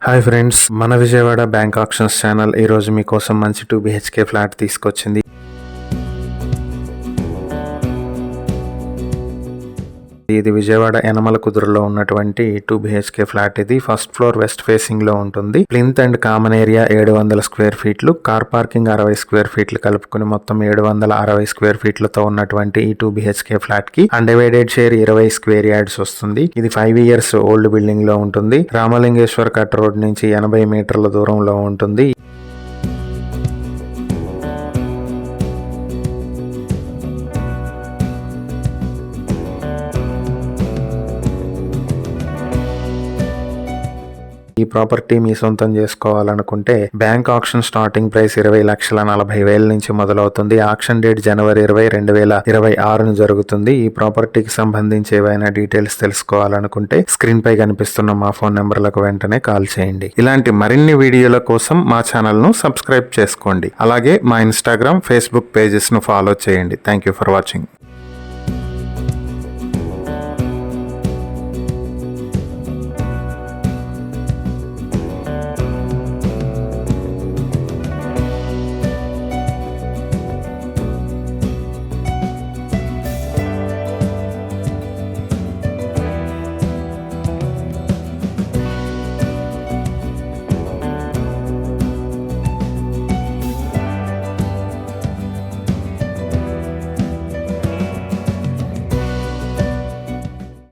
Hi friends, మన Vijayawada bank options channel ఈరోజు మీకోసం మంచి 2 BHK ఫ్లాట్ తీసుకొచ్చింది. ఇది విజయవాడ యనమల కుదురులో ఉన్నటువంటి 2 BHK ఫ్లాట్. ఇది ఫస్ట్ ఫ్లోర్ వెస్ట్ ఫేసింగ్ లో ఉంటుంది. Plinth and common area 700 square ఫీట్లు, కార్ పార్కింగ్ 60 స్క్వేర్ ఫీట్లు కలుపుకుని మొత్తం 760 స్క్వేర్ ఫీట్లతో ఉన్నటువంటి ఈ 2 BHK ఫ్లాట్ కి అన్డివైడెడ్ షేర్ 20 స్క్వేర్ యార్డ్స్ వస్తుంది. ఇది 5 years ఓల్డ్ బిల్డింగ్ లో ఉంటుంది. రామలింగేశ్వర్ కట్ రోడ్ నుంచి 80 మీటర్ల దూరంలో ఉంటుంది. ఈ ప్రాపర్టీ మీ సొంతం చేసుకోవాలనుకుంటే బ్యాంక్ ఆక్షన్ స్టార్టింగ్ ప్రైస్ 20,40,000 నుంచి మొదలవుతుంది. ఆక్షన్ డేట్ January 20, 2026 జరుగుతుంది. ఈ ప్రాపర్టీకి సంబంధించి ఏవైనా డీటెయిల్స్ తెలుసుకోవాలనుకుంటే స్క్రీన్ పై కనిపిస్తున్న మా ఫోన్ నెంబర్లకు వెంటనే కాల్ చేయండి. ఇలాంటి మరిన్ని వీడియోల కోసం మా ఛానల్ ను సబ్స్క్రైబ్ చేసుకోండి. అలాగే మా Instagram, Facebook పేజెస్ ను ఫాలో చేయండి. Thank you for watching.